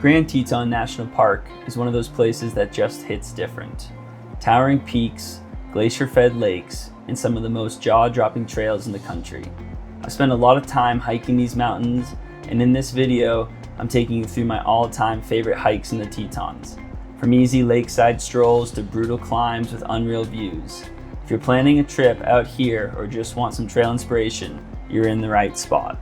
Grand Teton National Park is one of those places that just hits different. Towering peaks, glacier-fed lakes, and some of the most jaw-dropping trails in the country. I've spent a lot of time hiking these mountains, and in this video, I'm taking you through my all-time favorite hikes in the Tetons. From easy lakeside strolls to brutal climbs with unreal views. If you're planning a trip out here or just want some trail inspiration, you're in the right spot.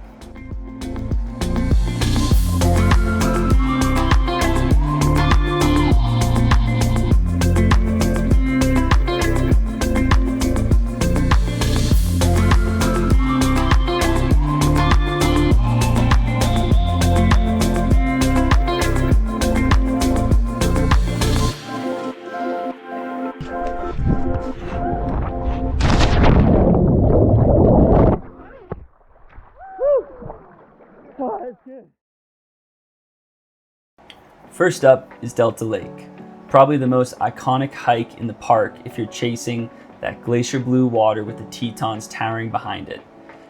First up is Delta Lake, probably the most iconic hike in the park if you're chasing that glacier blue water with the Tetons towering behind it.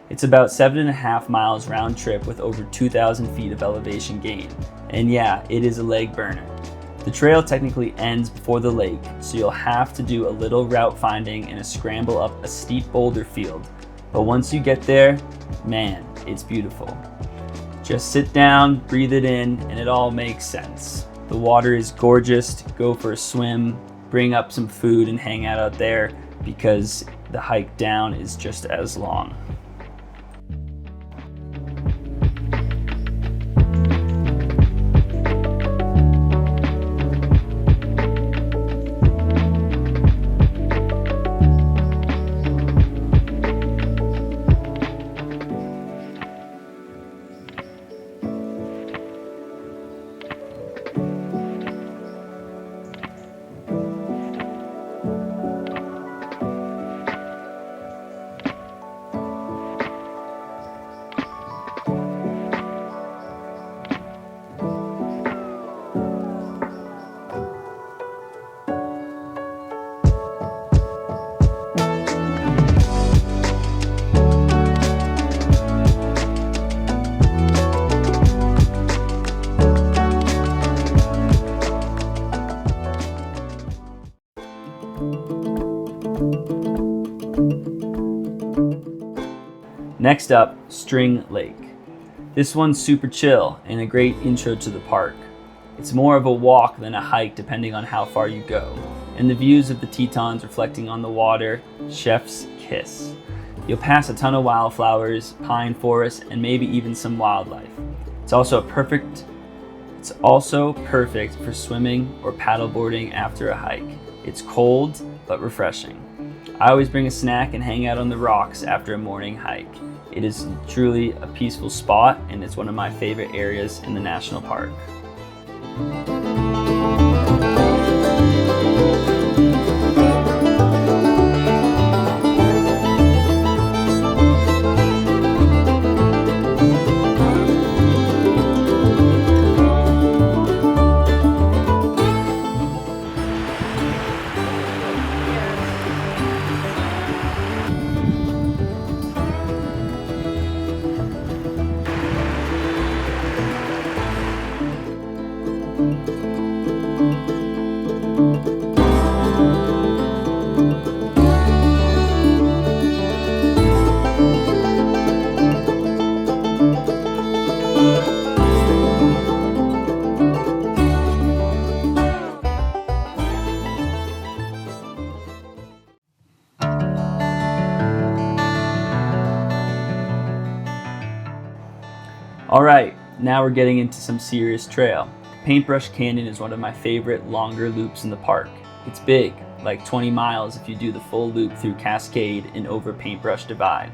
It's about 7.5 miles round trip with over 2,000 feet of elevation gain, and yeah, it is a leg burner. The trail technically ends before the lake, so you'll have to do a little route finding and a scramble up a steep boulder field, but once you get there, man, it's beautiful. Just sit down, breathe it in, and it all makes sense. The water is gorgeous to go for a swim, bring up some food and hang out there because the hike down is just as long. Next up, String Lake. This one's super chill and a great intro to the park. It's more of a walk than a hike depending on how far you go, and the views of the Tetons reflecting on the water, chef's kiss. You'll pass a ton of wildflowers, pine forests, and maybe even some wildlife. It's also perfect for swimming or paddleboarding after a hike. It's cold but refreshing. I always bring a snack and hang out on the rocks after a morning hike. It is truly a peaceful spot, and it's one of my favorite areas in the national park. Alright, now we're getting into some serious trail. Paintbrush Canyon is one of my favorite longer loops in the park. It's big, like 20 miles if you do the full loop through Cascade and over Paintbrush Divide.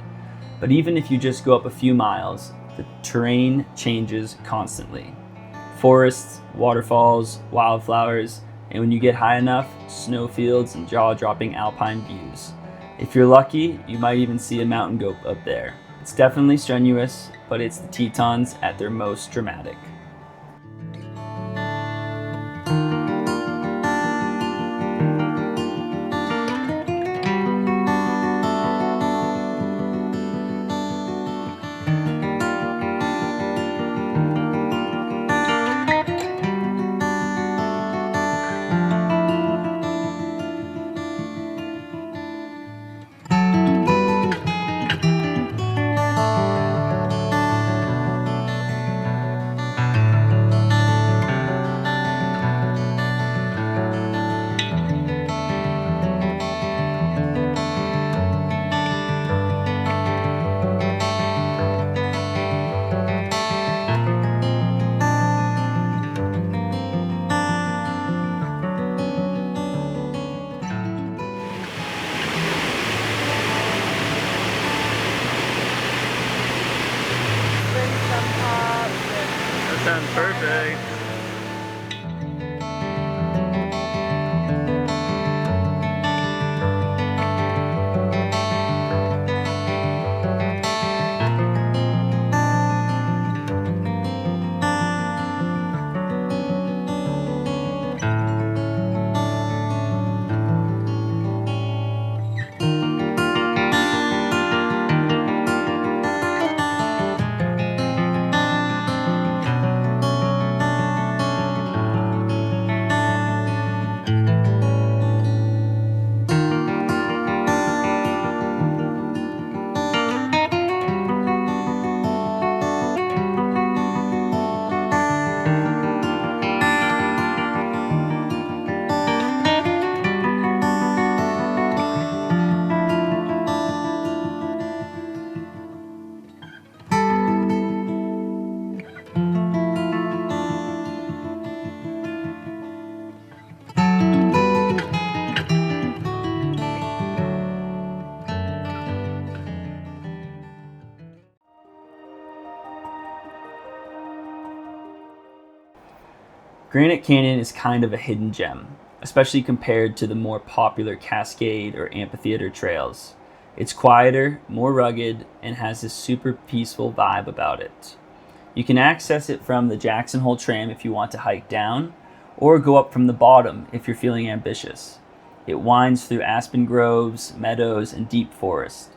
But even if you just go up a few miles, the terrain changes constantly. Forests, waterfalls, wildflowers, and when you get high enough, snowfields and jaw-dropping alpine views. If you're lucky, you might even see a mountain goat up there. It's definitely strenuous, but it's the Tetons at their most dramatic. day. Granite Canyon is kind of a hidden gem, especially compared to the more popular Cascade or Amphitheater trails. It's quieter, more rugged, and has this super peaceful vibe about it. You can access it from the Jackson Hole tram if you want to hike down, or go up from the bottom if you're feeling ambitious. It winds through aspen groves, meadows, and deep forest.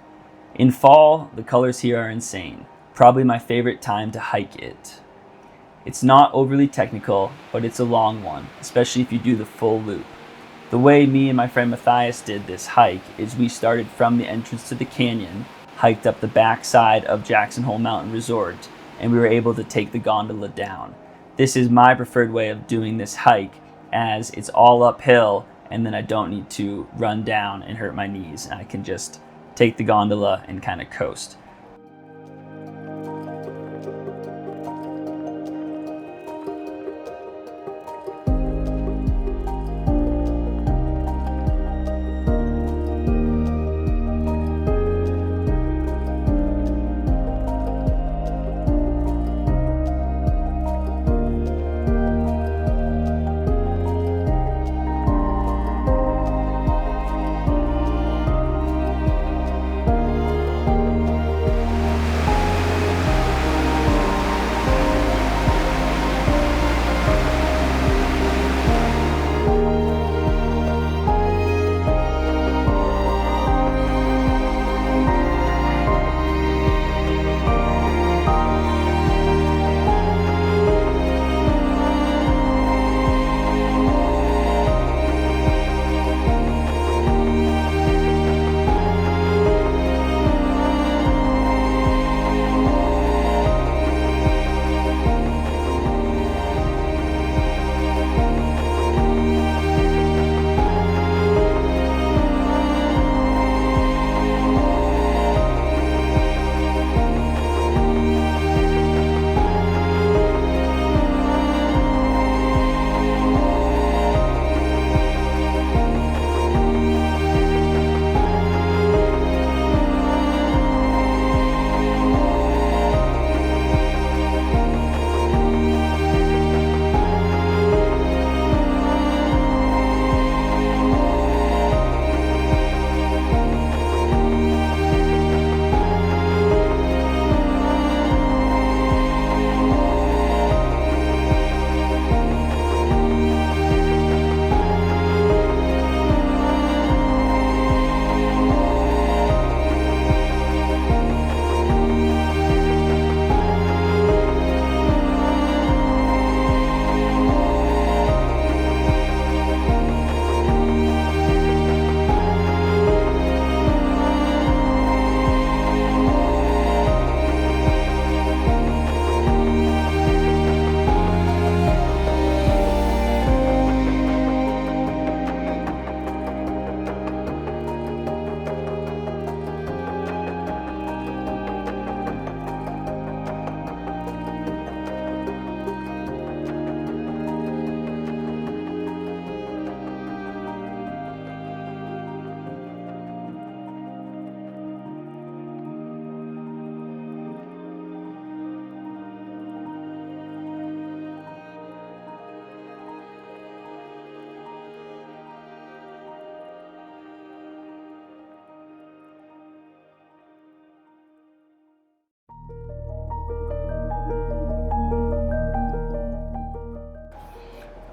In fall, the colors here are insane. Probably my favorite time to hike it. It's not overly technical, but it's a long one, especially if you do the full loop. The way me and my friend Matthias did this hike is we started from the entrance to the canyon, hiked up the backside of Jackson Hole Mountain Resort, and we were able to take the gondola down. This is my preferred way of doing this hike, as it's all uphill and then I don't need to run down and hurt my knees. I can just take the gondola and kind of coast.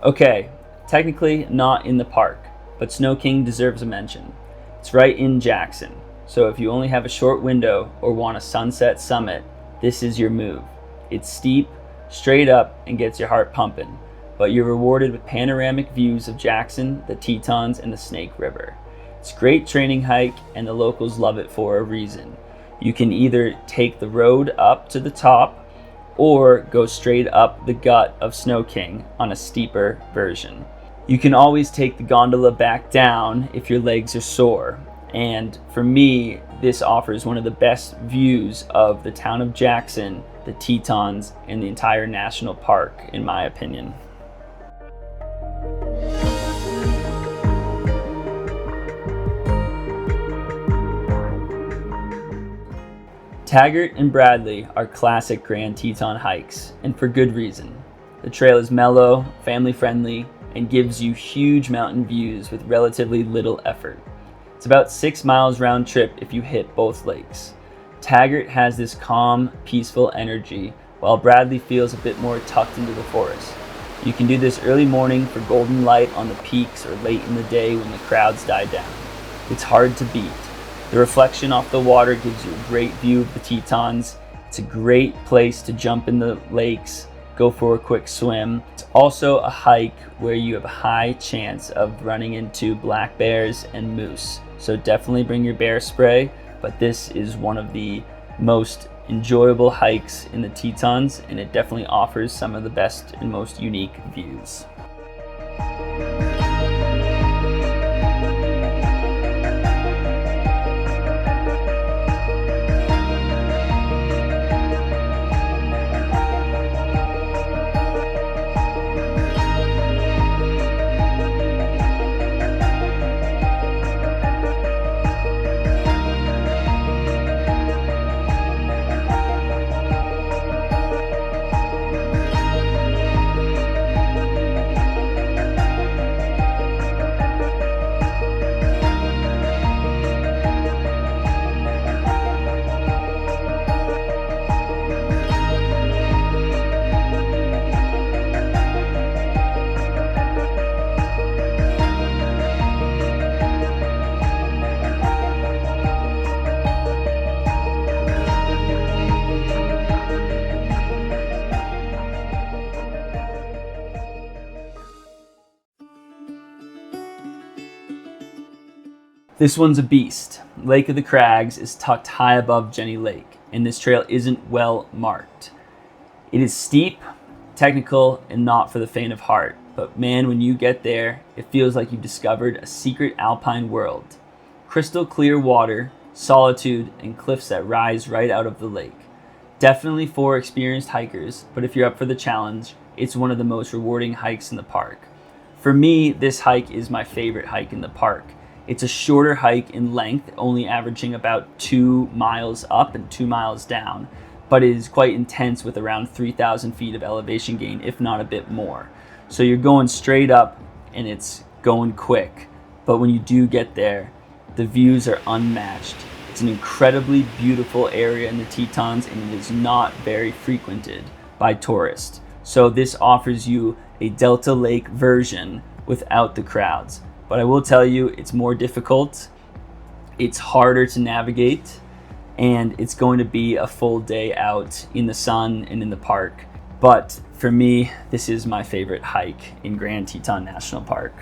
Okay, technically not in the park, but Snow King deserves a mention. It's right in Jackson, so if you only have a short window or want a sunset summit, this is your move. It's steep, straight up, and gets your heart pumping, but you're rewarded with panoramic views of Jackson, the Tetons, and the Snake River. It's a great training hike, and the locals love it for a reason. You can either take the road up to the top or go straight up the gut of Snow King on a steeper version. You can always take the gondola back down if your legs are sore, and for me, this offers one of the best views of the town of Jackson, the Tetons, and the entire national park, in my opinion. Tagert and Bradley are classic Grand Teton hikes, and for good reason. The trail is mellow, family-friendly, and gives you huge mountain views with relatively little effort. It's about 6 miles round trip if you hit both lakes. Tagert has this calm, peaceful energy, while Bradley feels a bit more tucked into the forest. You can do this early morning for golden light on the peaks or late in the day when the crowds die down. It's hard to beat. The reflection off the water gives you a great view of the Tetons. It's a great place to jump in the lakes, go for a quick swim. It's also a hike where you have a high chance of running into black bears and moose. So definitely bring your bear spray, but this is one of the most enjoyable hikes in the Tetons, and it definitely offers some of the best and most unique views. This one's a beast. Lake of the Crags is tucked high above Jenny Lake, and this trail isn't well marked. It is steep, technical, and not for the faint of heart, but man, when you get there, it feels like you've discovered a secret alpine world. Crystal clear water, solitude, and cliffs that rise right out of the lake. Definitely for experienced hikers, but if you're up for the challenge, it's one of the most rewarding hikes in the park. For me, this hike is my favorite hike in the park. It's a shorter hike in length, only averaging about 2 miles up and 2 miles down, but it is quite intense with around 3,000 feet of elevation gain, if not a bit more. So you're going straight up and it's going quick, but when you do get there, the views are unmatched. It's an incredibly beautiful area in the Tetons, and it is not very frequented by tourists. So this offers you a Delta Lake version without the crowds. But I will tell you, it's more difficult, it's harder to navigate, and it's going to be a full day out in the sun and in the park. But for me, this is my favorite hike in Grand Teton National Park.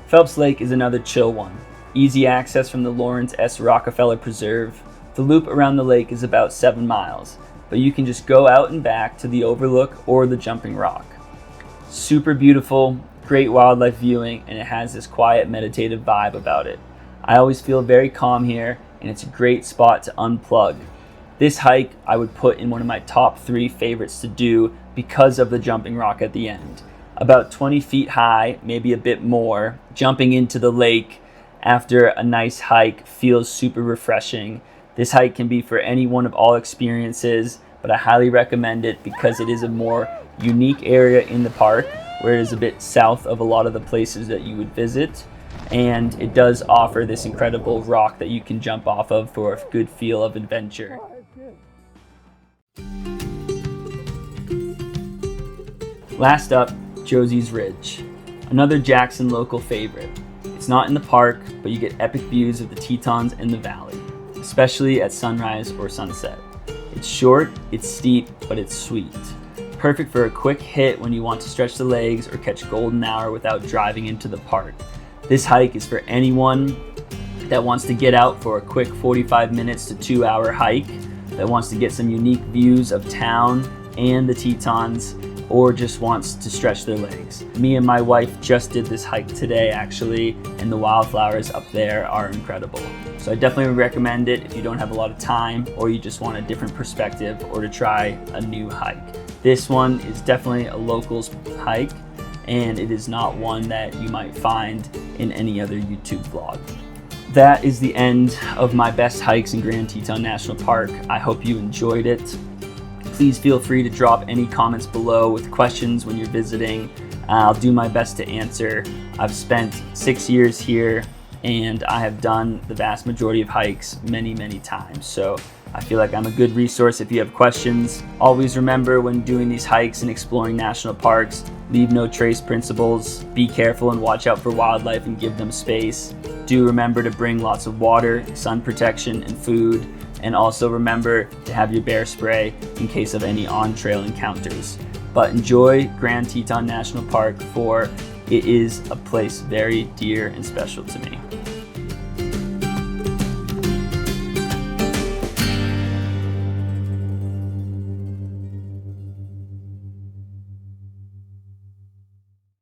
Phelps Lake is another chill one. Easy access from the Lawrence S. Rockefeller Preserve. The loop around the lake is about 7 miles, but you can just go out and back to the overlook or the jumping rock. Super beautiful, great wildlife viewing, and it has this quiet meditative vibe about it. I always feel very calm here, and it's a great spot to unplug. This hike I would put in one of my top 3 favorites to do because of the jumping rock at the end. About 20 feet high, maybe a bit more, jumping into the lake after a nice hike feels super refreshing. This hike can be for any one of all experiences, but I highly recommend it because it is a more unique area in the park where it is a bit south of a lot of the places that you would visit, and it does offer this incredible rock that you can jump off of for a good feel of adventure. Last up, Josie's Ridge, another Jackson local favorite. It's not in the park, but you get epic views of the Tetons and the valley, especially at sunrise or sunset. It's short, it's steep, but it's sweet. Perfect for a quick hit when you want to stretch the legs or catch golden hour without driving into the park. This hike is for anyone that wants to get out for a quick 45 minutes to 2-hour hike, that wants to get some unique views of town and the Tetons, or just wants to stretch their legs. Me and my wife just did this hike today actually, and the wildflowers up there are incredible. So I definitely recommend it if you don't have a lot of time or you just want a different perspective or to try a new hike. This one is definitely a locals hike, and it is not one that you might find in any other YouTube vlog. That is the end of my best hikes in Grand Teton National Park. I hope you enjoyed it. Please feel free to drop any comments below with questions when you're visiting. I'll do my best to answer. I've spent 6 years here and I have done the vast majority of hikes many times. So I feel like I'm a good resource if you have questions. Always remember when doing these hikes and exploring national parks, leave no trace principles. Be careful and watch out for wildlife and give them space. Do remember to bring lots of water, sun protection, and food. And also remember to have your bear spray in case of any on-trail encounters. But enjoy Grand Teton National Park, for it is a place very dear and special to me.